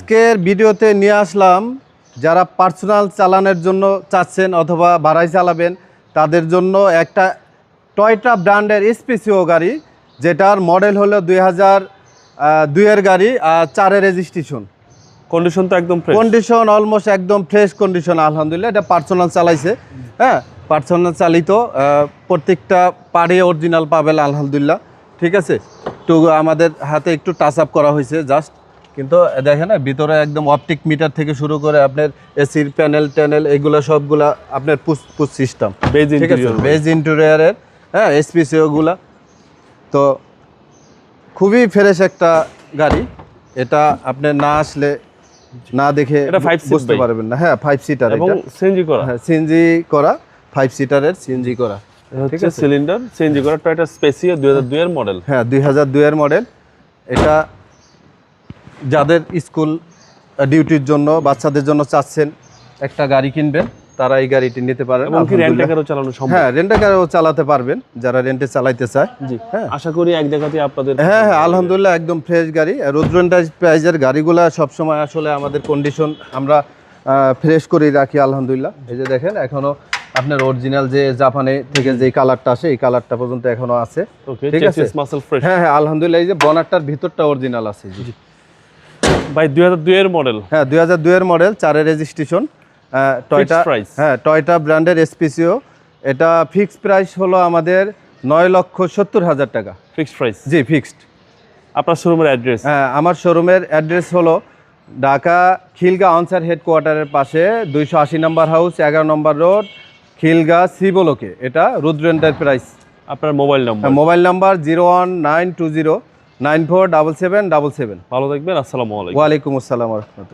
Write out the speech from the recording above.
আজকের ভিডিওতে নিয়ে আসলাম যারা পার্সোনাল চালানোর জন্য চাচ্ছেন অথবা ভাড়ায় চালাবেন তাদের জন্য একটা টয়টা ব্র্যান্ডের স্পেসিও গাড়ি, যেটার মডেল হলো 2002-এর গাড়ি আর 4-এর রেজিস্ট্রেশন। কন্ডিশন তো একদম ফ্রেশ, কন্ডিশন অলমোস্ট একদম ফ্রেশ কন্ডিশন আলহামদুলিল্লাহ। এটা পার্সোনাল চালাইছে, হ্যাঁ পার্সোনাল চালিত, প্রত্যেকটা পাড়ে অরিজিনাল পাবেন আলহামদুলিল্লাহ। ঠিক আছে, একটু আমাদের হাতে একটু টাচ আপ করা হয়েছে জাস্ট, কিন্তু দেখেন না ভিতরে একদম অপটিক মিটার থেকে শুরু করে আপনার এসির প্যানেল এগুলো সবগুলা আপনার পুশ সিস্টেম, ঠিক আছে, বেজ ইন্টেরিয়রের, হ্যাঁ স্পেসিওগুলা। তো খুবই ফ্রেশ একটা গাড়ি, এটা আপনি না আসলে না দেখে বুঝতে পারবেন না। হ্যাঁ 5 সিটার এবং সিএনজি করা, হ্যাঁ সিএনজি করা, 5 সিটারের সিএনজি করা, ঠিক আছে, সিলিন্ডার সিএনজি করা টয়োটা স্পেসিও 2002 এর মডেল। হ্যাঁ 2002 এর মডেল। এটা যাদের স্কুল ডিউটির জন্য বাচ্চাদের জন্য চাচ্ছেন একটা গাড়ি কিনবেন, তারা এই গাড়িটি নিতে পারেন। এবং কি রেন্ট কারও চালানো সম্ভব? হ্যাঁ রেন্ট কারও চালাতে পারবেন যারা রেন্টে চালাইতে চায়। জি হ্যাঁ আশা করি এক দেখাতে আপনাদের। হ্যাঁ হ্যাঁ আলহামদুলিল্লাহ একদম ফ্রেশ গাড়ি। রুদ্র এন্টারপ্রাইজের গাড়িগুলা সবসময় আসলে আমাদের কন্ডিশন আমরা ফ্রেশ করেই রাখি আলহামদুলিল্লাহ। এই যে দেখেন এখনো আপনার অরিজিনাল যে জাপানে থেকে যে কালারটা আসে এই কালারটা পর্যন্ত এখনো আছে। ওকে, ঠিক আছে, মাসল ফ্রেশ। হ্যাঁ হ্যাঁ আলহামদুলিল্লাহ। এই যে বনারটার ভিতরটা অরিজিনাল আছে। জি ভাই 2002 এর মডেল। হ্যাঁ 2002 এর মডেল, 4-এর রেজিস্ট্রেশন, টয়টা, হ্যাঁ টয়টা ব্র্যান্ডের স্পেসিও। এটা ফিক্সড প্রাইস হলো আমাদের 9,70,000 টাকা। Fixed price? জি ফিক্সড। আপনার শোরুমের অ্যাড্রেস? হ্যাঁ আমার শোরুমের অ্যাড্রেস হলো ঢাকা খিলগা আনসার হেডকোয়ার্টারের পাশে 280 নম্বর হাউস, 11 নম্বর রোড, খিলগা সিবলোকে। এটা রুদ্র এন্টারপ্রাইজ। আপনার মোবাইল নাম্বার? Mobile number 01920947777। ভালো থাকবেন, আসসালামু আলাইকুম। ওয়ালাইকুম আসসালাম ওয়া রাহমাতুল্লাহ।